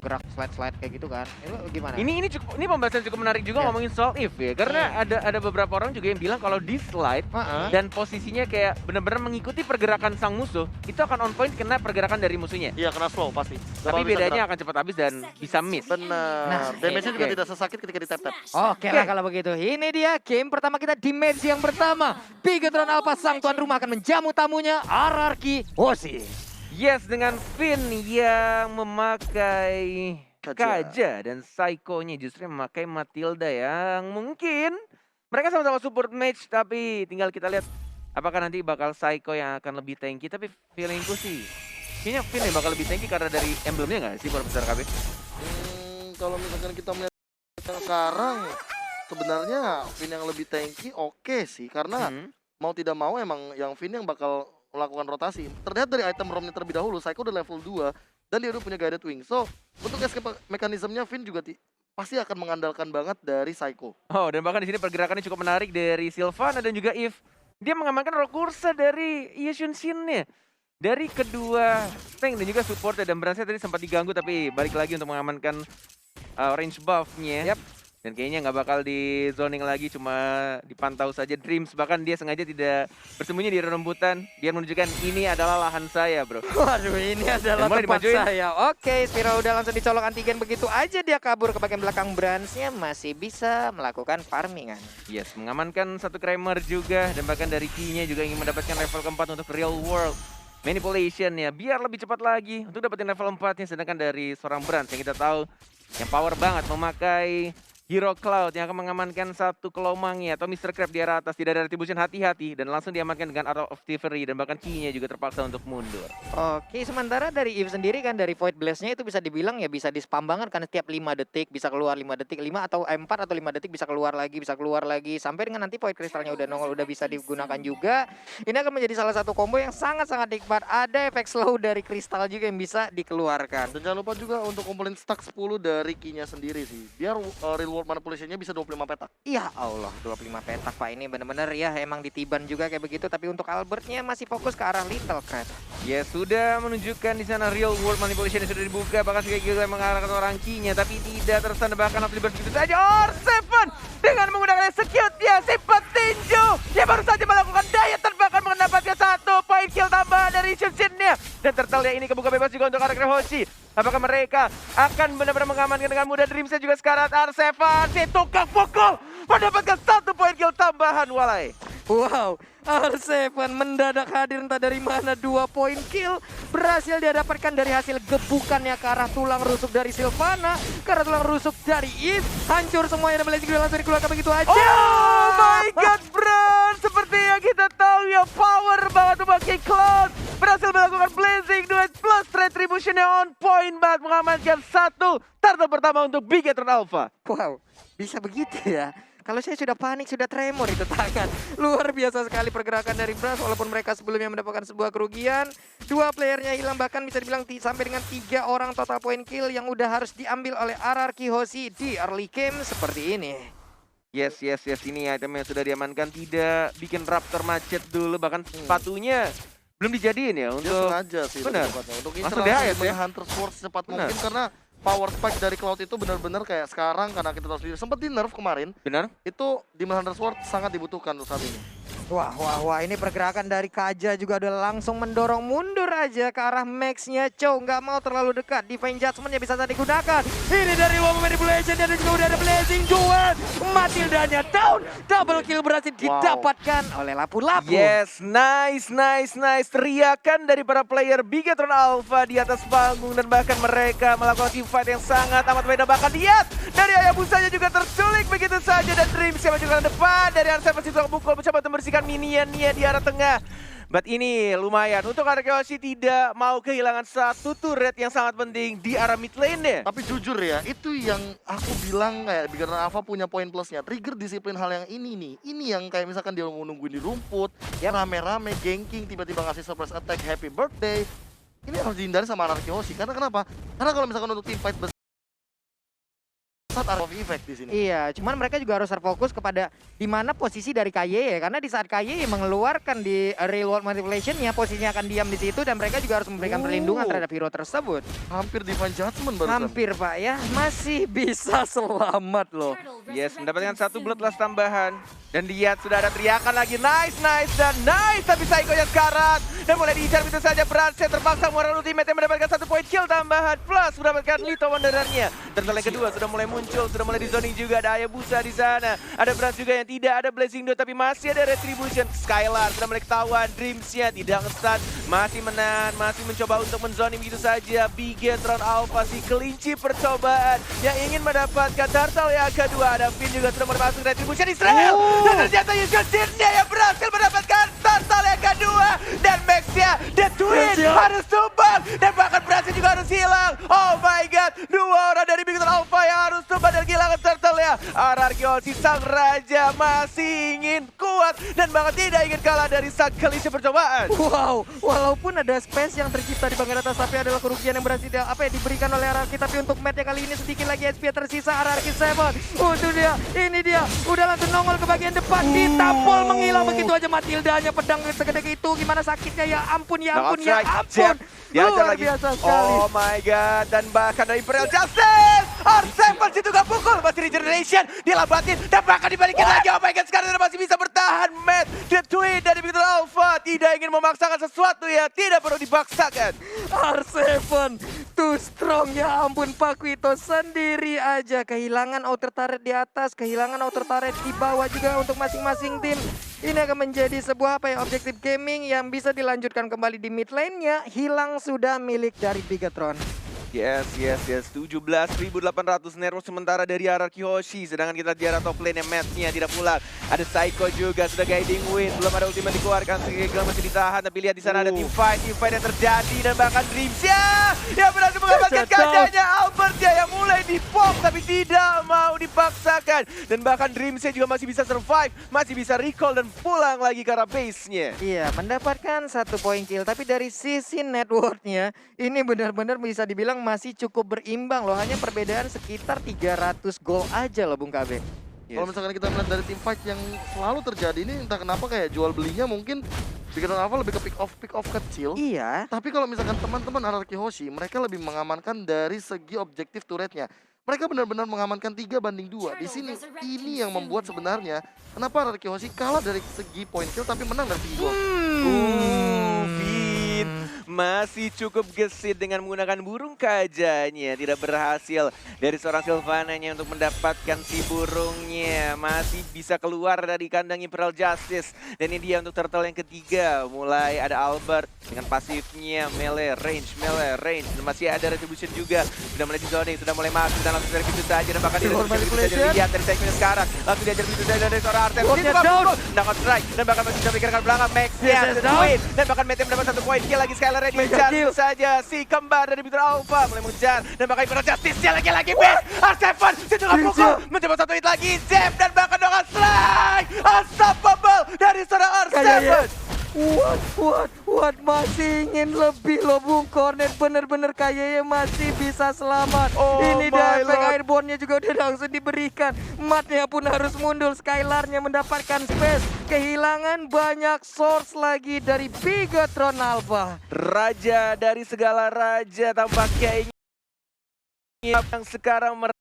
gerak slide kayak gitu kan. Itu gimana? Ini pembahasan cukup menarik juga ngomongin soal if ya. Karena ada beberapa orang juga yang bilang kalau di slide dan posisinya kayak benar-benar mengikuti pergerakan sang musuh, itu akan on point kena pergerakan dari musuhnya. Iya, kena slow pasti. Tapi bedanya akan cepat habis dan bisa miss. Bener. Nah, Damage-nya juga oke. tidak sesakit ketika di tap-tap. Oke lah kalau begitu. Ini dia game pertama kita di match yang pertama. Bigetron Alpha sang tuan rumah akan menjamu tamunya RRQ Hoshi. Yes, dengan Finn yang memakai Kaja. Kaja dan Psycho-nya justru memakai Matilda yang mungkin mereka sama-sama support match, tapi tinggal kita lihat apakah nanti bakal Psycho yang akan lebih tanky. Tapi feelingku sih kayaknya Finn yang bakal lebih tanky karena dari emblemnya nggak sih Profesor KB? Kalau misalkan kita melihat sekarang, sebenarnya Finn yang lebih tanky oke sih, karena mau tidak mau emang yang Finn yang bakal melakukan rotasi. Terlihat dari item ROM-nya terlebih dahulu, Psycho udah level 2 dan dia udah punya guided wing. So, untuk escape mekanismenya Finn juga pasti akan mengandalkan banget dari Psycho. Oh, dan bahkan di sini pergerakannya cukup menarik dari Sylvana dan juga Eve. Dia mengamankan Rokursa dari Yeshun Shin-nya. Dari kedua tank dan juga support dan Bransnya tadi sempat diganggu tapi balik lagi untuk mengamankan range buff-nya. Dan kayaknya nggak bakal di zoning lagi, cuma dipantau saja Dreams. Bahkan dia sengaja tidak bersembunyi di rembutan. Dia menunjukkan ini adalah lahan saya, bro. Waduh, ini adalah mulai tempat dimajuin. saya. Oke, Spira udah langsung dicolok antigen begitu aja dia kabur ke bagian belakang Bransnya masih bisa melakukan farmingan. Yes, mengamankan satu Kramer juga. Dan bahkan dari Key-nya juga ingin mendapatkan level keempat untuk real world manipulation ya. Biar lebih cepat lagi untuk dapetin level 4-nya. Sedangkan dari seorang Brans yang kita tahu yang power banget memakai Hero Cloud yang akan mengamankan satu kelomangnya atau Mr. Crab di arah atas. Tidak ada retribution, hati-hati dan langsung diamankan dengan Arrow of Thievery dan bahkan Key-nya juga terpaksa untuk mundur. Oke, sementara dari Eve sendiri kan dari Void Blast-nya itu bisa dibilang ya bisa di-spam banget karena setiap 5 detik bisa keluar 5 detik, 5 atau 4 atau 5 detik bisa keluar lagi sampai dengan nanti Void Crystal-nya udah nongol udah bisa digunakan juga. Ini akan menjadi salah satu combo yang sangat-sangat nikmat. Ada efek slow dari kristal juga yang bisa dikeluarkan. Dan jangan lupa juga untuk kumpulin stack 10 dari Key-nya sendiri sih. Biar real world manipulation-nya bisa 25 petak. Ya Allah, 25 petak Pak, ini bener-bener ya emang ditiban juga kayak begitu. Tapi untuk Albertnya masih fokus ke arah Little Crab. Ya sudah menunjukkan di sana real world manipulation yang sudah dibuka, bahkan sekali juga mengarahkan orang Key-nya tapi tidak terstanda, bahkan harus begitu saja. Or7 dengan menggunakan execute dia si petinju dia baru saja melakukan diet dan bahkan mendapatkan satu poin kill tambahan dari Shin-nya. Dan tertelnya ini kebuka bebas juga untuk RRQ Hoshi. Apakah mereka akan benar-benar mengamankan dengan mudah? Dreamsnya juga sekarang R7 si tukang pukul mendapatkan satu poin kill tambahan walai. Wow, R7 mendadak hadir entah dari mana, 2 poin kill berhasil dia dapatkan dari hasil gebukannya ke arah tulang rusuk dari Sylvana, ke arah tulang rusuk dari Eve. Hancur semuanya dan Blazing langsung dikeluarkan begitu aja. Oh my god, Bran! Seperti yang kita tahu ya, power banget memakai Cloud. Berhasil melakukan Blazing Duet plus Retribution-nya on point banget, mengamankan satu turtle pertama untuk Bigetron Alpha. Wow, bisa begitu ya. Kalau saya sudah panik, sudah tremor itu tangan. Luar biasa sekali pergerakan dari Brass walaupun mereka sebelumnya mendapatkan sebuah kerugian. 2 playernya hilang, bahkan bisa dibilang sampai dengan 3 orang total point kill yang udah harus diambil oleh RRQ Hoshi di early game seperti ini. Yes, ini item yang sudah diamankan, tidak bikin Raptor macet dulu, bahkan sepatunya belum dijadiin ya Dia untuk sengaja sih benar. untuk Langsung interaksi DHS ya? dengan Hunter Sword secepat Benar. mungkin, karena power spike dari Cloud itu benar-benar kayak sekarang, karena kita tahu sendiri sempat di nerf kemarin. Benar? Itu Demon Hunter Sword sangat dibutuhkan untuk saat ini. Wah, ini pergerakan dari Kaja juga udah langsung mendorong mundur aja ke arah Max-nya. Chow nggak mau terlalu dekat, Divine Judgment-nya bisa saja digunakan. Ini dari Woman Manipulation dan juga udah ada Blazing Duet. Matildanya down, double kill berhasil didapatkan oleh Lapu-Lapu. Yes, nice. Teriakan dari para player Bigetron Alpha di atas panggung dan bahkan mereka melakukan team fight yang sangat amat beda. Bahkan lihat dari Hayabusanya juga terculik begitu saja dan Dreams yang maju ke depan dari R7 itu pukul mencoba membersihkan minionnya di arah tengah. But ini lumayan untuk RRQ Hoshi tidak mau kehilangan satu turret yang sangat penting di arah mid lane-nya. Tapi jujur ya, itu yang aku bilang kayak Bigetron Alpha punya poin plusnya. Trigger disiplin hal yang ini nih. Ini yang kayak misalkan dia mau nungguin di rumput, ya rame-rame, ganking, tiba-tiba ngasih surprise attack, happy birthday. Ini harus dihindari sama RRQ Hoshi. Karena kenapa? Karena kalau misalkan untuk team fight besar saat Art of Effect di sini. Iya, cuman mereka juga harus terfokus kepada di mana posisi dari KYE, karena di saat KYE mengeluarkan di real world manipulation-nya, posisinya akan diam di situ dan mereka juga harus memberikan perlindungan terhadap hero tersebut. Hampir Divine Judgment barusan. Hampir Pak ya, masih bisa selamat loh. Yes, mendapatkan satu bloodlust tambahan. Dan lihat sudah ada teriakan lagi, nice, nice, dan nice. Tapi Psycho-nya sekarat. Dan mulai diincar begitu saja, Brandset terpaksa mengeluarkan ultimate yang mendapatkan 1 poin kill tambahan. Plus mendapatkan Lito Wanderernya. Dan yang kedua sudah mulai muncul, sudah mulai di zoning juga. Ada Hayabusa di sana. Ada Brand juga yang tidak ada Blazing Dot, tapi masih ada Retribution. Skylar sudah mulai ketahuan, Dreams-nya tidak nge-stun. Masih menahan, masih mencoba untuk menzoning begitu saja. Bigetron Alpha si kelinci percobaan yang ingin mendapatkan Turtle yang kedua. Ada Finn juga sudah mulai masuk Retribution Israel. Dan ternyata Yushun Jinnya yang berhasil mendapatkan Turtle yang kedua. Dan Max-nya, The Twin harus tumbang. Dan bahkan berhasil juga harus hilang. Oh my god, 2 orang dari Bigetron Alpha yang harus tumbang dan kehilangan Turtle-nya. RRQ si sang raja masih ingin kuat dan bahkan tidak ingin kalah dari sang kelinci percobaan. Wow, walaupun ada space yang tercipta di bagian atas, tapi adalah kerugian yang berhasil diberikan oleh RRQ. Tapi untuk match kali ini sedikit lagi HP tersisa RRQ 7. Untuk dia, ini dia, udah langsung nongol ke bagian depan, ditampol menghilang begitu aja Matildanya, pedang segede itu, gimana sakitnya, ya ampun, ya ampun, ya ampun. Luar biasa sekali. Oh my god, dan bahkan dari Imperial Justice, R7 situ gak pukul, masih regeneration, dilambatin, dan bahkan dibalikin lagi. Oh my god, sekarang masih bisa bertahan. Matt, The Twin dari Bigetron Alpha tidak ingin memaksakan sesuatu ya, tidak perlu dipaksakan. R7 too strong, ya ampun. Pakuito sendiri aja kehilangan outer turret di atas, kehilangan outer turret di bawah juga untuk masing-masing tim. Ini akan menjadi sebuah objektif gaming yang bisa dilanjutkan kembali di mid lane-nya. Hilang sudah milik dari Bigetron. Yes. 17.800 nervo sementara dari RRQ Hoshi. Sedangkan kita di arah top lane yang match-nya tidak pulang. Ada Psycho juga, sudah guiding win. Belum ada ultimate dikeluarkan, Sigel masih ditahan. Tapi lihat di sana ada team fight yang terjadi. Dan bahkan Dreams-nya yang berhasil mengamankan kacanya. Albert-nya yang mulai di-pop tapi tidak mau dipaksakan. Dan bahkan Dreams-nya juga masih bisa survive. Masih bisa recall dan pulang lagi ke arah base-nya. Iya, mendapatkan 1 poin kill. Tapi dari sisi network-nya, ini benar-benar bisa dibilang masih cukup berimbang loh. Hanya perbedaan sekitar 300 gol aja loh Bung KB. Kalau misalkan kita melihat dari tim fight yang selalu terjadi ini, entah kenapa kayak jual belinya mungkin Bigetron Alpha lebih ke pick off kecil. Iya. Tapi kalau misalkan teman-teman RRQ Hoshi, mereka lebih mengamankan dari segi objektif turretnya. Mereka benar-benar mengamankan 3-2. Di sini ini yang membuat sebenarnya kenapa RRQ Hoshi kalah dari segi point kill tapi menang dari segi gol. Finn masih cukup gesit dengan menggunakan burung kajanya. Tidak berhasil dari seorang Sylvananya untuk mendapatkan si burungnya. Masih bisa keluar dari kandang Imperial Justice. Dan ini dia untuk turtle yang ketiga. Mulai ada Albert dengan pasifnya melee range. Dan masih ada Retribution juga. Sudah mulai di zoning, sudah mulai masuk dan langsung dari pintu saja. Dan bahkan dilihat dari segmen sekarang. Langsung diajar pintu saja dari seorang Artem. Dapat strike dan bahkan masih bisa pikirkan belakang Max-nya. Dan bahkan Mete mendapat 1 poin kill lagi. Skylar diincar saja si kembar dari Bigetron Alpha mulai mengejar dan bahkan Imperial Justice-nya lagi Best. R7 situ nggak pukul, mencoba 1 hit lagi Zep dan bahkan dengan strike unstoppable dari seorang R7. What masih ingin lebih loh Bung Cornet, bener-bener kayaknya masih bisa selamat. Ini dia efek airborne-nya juga udah langsung diberikan. Matnya pun harus mundur, Skylar-nya mendapatkan space. Kehilangan banyak source lagi dari Bigetron Alpha. Raja dari segala raja tampaknya ini yang sekarang mereka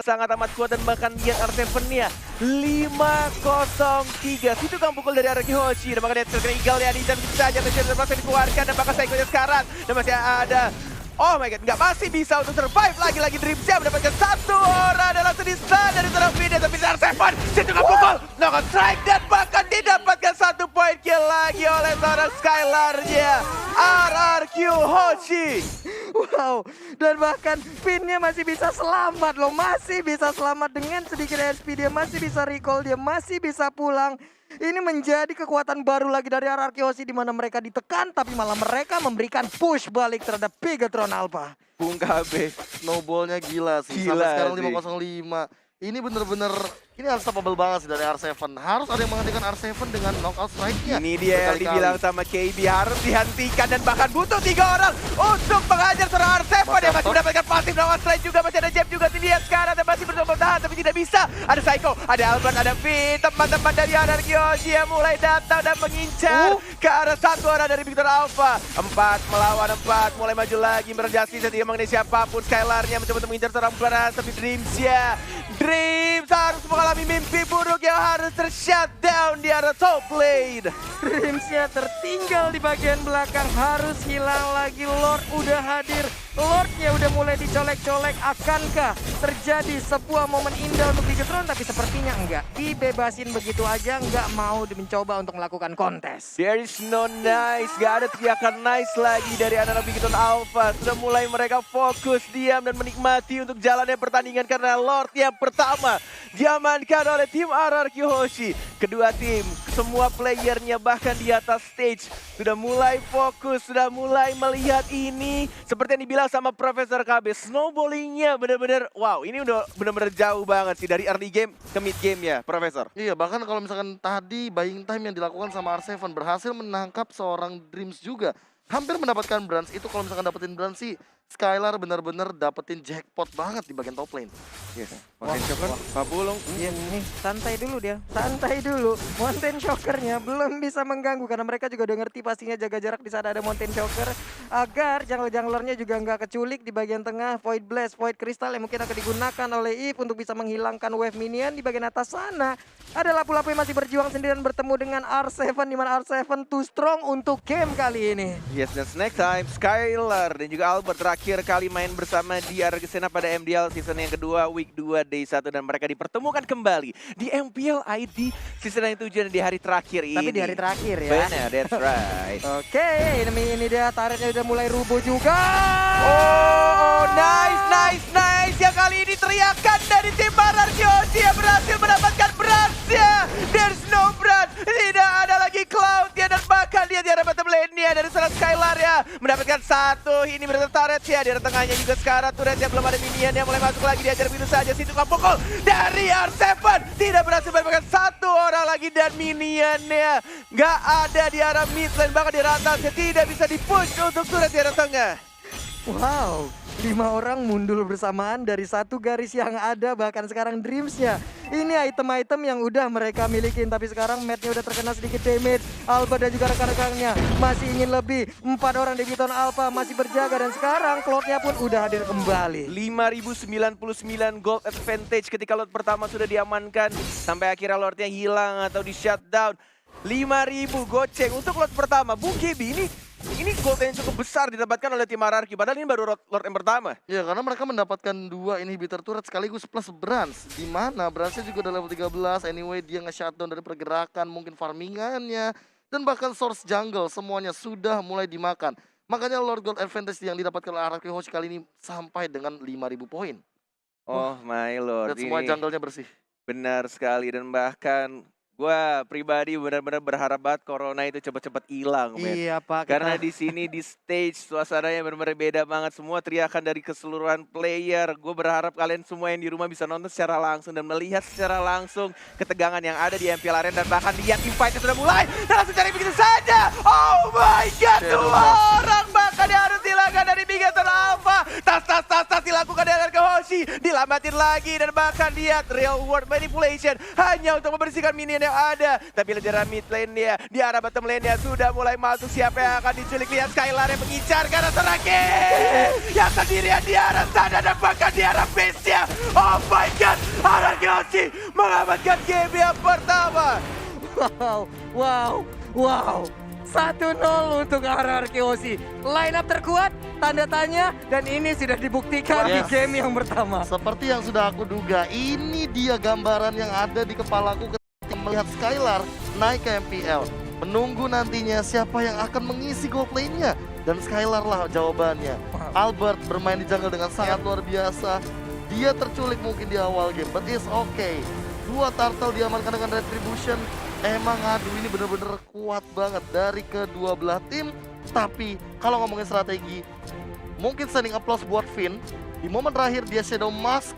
sangat amat kuat dan bahkan lihat R7-nya 5-0-3. Situ kan pukul dari RRQ Hoshi dan bahkan lihat Eagle ya, dan bisa saja terpaksa dikeluarkan dan bahkan Psycho-nya sekarang dan masih ada. Oh my god, nggak masih bisa untuk survive lagi Dreams-nya mendapatkan 1 orang dan langsung di-stun dari seorang Fide. Tapi R7 situ kan pukul, no strike dan bahkan didapatkan 1 poin kill lagi oleh seorang Skylar-nya RRQ Hoshi. Wow, dan bahkan Finn-nya masih bisa selamat loh, masih bisa selamat dengan sedikit HP, dia masih bisa recall, dia masih bisa pulang. Ini menjadi kekuatan baru lagi dari RRQ Hoshi di mana mereka ditekan tapi malah mereka memberikan push balik terhadap Bigetron Alpha. Bung KB, snowballnya gila sih. Sampai sekarang 5-0-5. ini bener-bener ini unstoppable banget sih dari R7. Harus ada yang menghentikan R7 dengan knockout strike-nya. Ini dia yang berkali-kali. dibilang sama KB harus dihentikan dan bahkan butuh 3 orang untuk mengajar seorang R7 yang masih mendapatkan pasif knockout strike juga. Masih ada Jeb juga dilihat sekarang dan masih berusaha bertahan tapi tidak bisa. Ada Psycho, ada Albert, ada V, teman-teman dari Anarchy Hoshi yang mulai datang dan mengincar ke arah satu orang dari Victor Alpha. 4 melawan 4, mulai maju lagi merjasi tidak mengenai siapapun. Skylarnya mencoba untuk mengincar seorang pelan tapi Dreams ya. Dreams harus mengalami mimpi buruk yang harus ter-shutdown di arah top lane. Dreamsnya tertinggal di bagian belakang, harus hilang lagi. Lord udah hadir, Lordnya udah mulai dicolek-colek. Akankah terjadi sebuah momen indah untuk Bigetron? Tapi sepertinya enggak. Dibebasin begitu aja, enggak mau mencoba untuk melakukan kontes. There is no nice, gak ada teriakan nice lagi dari anak-anak Bigetron Alpha. Sudah mulai mereka fokus, diam dan menikmati untuk jalannya pertandingan karena Lord yang pertama diamankan oleh tim Anarchy Hoshi. Kedua tim, semua playernya bahkan di atas stage sudah mulai fokus, sudah mulai melihat ini. Seperti yang dibilang sama Profesor KB, snowballingnya bener-bener wow, ini udah bener-bener jauh banget sih dari early game ke mid game ya, Profesor. Iya, bahkan kalau misalkan tadi buying time yang dilakukan sama R7 berhasil menangkap seorang Dreams juga. Hampir mendapatkan bronze, itu kalau misalkan dapetin bronze sih Skylar benar-benar dapetin jackpot banget di bagian top lane. Yes. Mountain Shocker, Papulung. Iya nih, santai dulu dia, santai dulu. Mountain Shocker-nya belum bisa mengganggu karena mereka juga udah ngerti pastinya jaga jarak di saat ada Mountain Shocker agar jungler-junglernya juga nggak keculik di bagian tengah. Void Blast, Void Crystal yang mungkin akan digunakan oleh Eve untuk bisa menghilangkan wave minion di bagian atas sana. Ada lapu-lapu yang masih berjuang sendirian bertemu dengan R7 di mana R7 too strong untuk game kali ini. Yes, dan next time Skylar dan juga Albert terakhir kali main bersama di Argentina pada MDL season yang kedua, week 2, day 1 dan mereka dipertemukan kembali di MPL ID season yang 7 di hari terakhir ini. Tapi di hari terakhir ya. Benar, that's right. Oke, ini dia turretnya udah mulai rubuh juga. Oh, nice. Yang kali ini teriakan dari tim Anarchy Hoshi yang berhasil mendapatkan berasnya. There's no brand, tidak ada lagi Cloud ya, dan bahkan dia di arah bottom lane-nya dari seorang Skylar ya. Mendapatkan satu, ini berarti turret ya. Di arah tengahnya juga sekarang turret yang belum ada minion yang mulai masuk lagi, diajar begitu saja. Situ pukul dari R7, tidak berhasil mendapatkan satu orang lagi dan minionnya nggak ada di arah mid lane, bahkan di arah atasnya tidak bisa di-push untuk turret di arah tengah. Wow, 5 orang mundur bersamaan dari satu garis yang ada. Bahkan sekarang Dreams-nya, ini item-item yang udah mereka milikin. Tapi sekarang Matt-nya udah terkena sedikit damage. Albert dan juga rekan-rekannya masih ingin lebih. 4 orang di Bigetron Alpha masih berjaga. Dan sekarang Cloud-nya pun udah hadir kembali. 5.099 gold advantage ketika Lord pertama sudah diamankan. Sampai akhirnya Lordnya hilang atau di shutdown. 5.000 goceng untuk Lord pertama. Bung KB, ini gold yang cukup besar didapatkan oleh tim Anarchy. Padahal ini baru Lord yang pertama. Ya, karena mereka mendapatkan 2 inhibitor turret sekaligus plus bronze. Di mana bronze-nya juga udah level 13. Anyway, dia nge-shutdown dari pergerakan, mungkin farmingannya, dan bahkan source jungle semuanya sudah mulai dimakan. Makanya Lord Gold Advantage yang didapatkan oleh Anarchy Hoshi kali ini sampai dengan 5.000 poin. Oh my Lord. Dan semua jungle-nya bersih. Benar sekali, dan bahkan gua pribadi benar-benar berharap banget corona itu cepat-cepat hilang, men. Iya Pak. Karena di sini di stage suasananya benar-benar beda banget, semua teriakan dari keseluruhan player. Gue berharap kalian semua yang di rumah bisa nonton secara langsung dan melihat secara langsung ketegangan yang ada di MPL Arena, dan bahkan lihat invite-nya sudah mulai dan langsung cari begitu saja. Oh my god, 2 orang bahkan harus dilakukan dari Bigetron Alpha. Tas dilakukan dengan Hoshi, dilamatin lagi, dan bahkan lihat real world manipulation hanya untuk membersihkan minion yang ada. Tapi di arah mid lane dia, di arah bottom lane dia sudah mulai masuk. Siapa yang akan diculik? Lihat Skylar yang mengincar ke arah terakhir yang sendirian di arah sana dan bahkan di arah base-nya. Oh my god, Anarchy Hoshi mengamankan game yang pertama. Wow. 1-0 untuk Anarchy Hoshi. Line up terkuat, tanda tanya, dan ini sudah dibuktikan di game yang pertama. Seperti yang sudah aku duga, ini dia gambaran yang ada di kepalaku ketika melihat Skylar naik ke MPL. Menunggu nantinya siapa yang akan mengisi gold lane-nya. Dan Skylar lah jawabannya. Albert bermain di jungle dengan sangat luar biasa. Dia terculik mungkin di awal game, but it's okay. 2 turtle diamankan dengan retribution. Emang aduh, ini bener-bener kuat banget dari kedua belah tim. Tapi kalau ngomongin strategi, mungkin standing applause buat Finn. Di momen terakhir dia Shadow Mask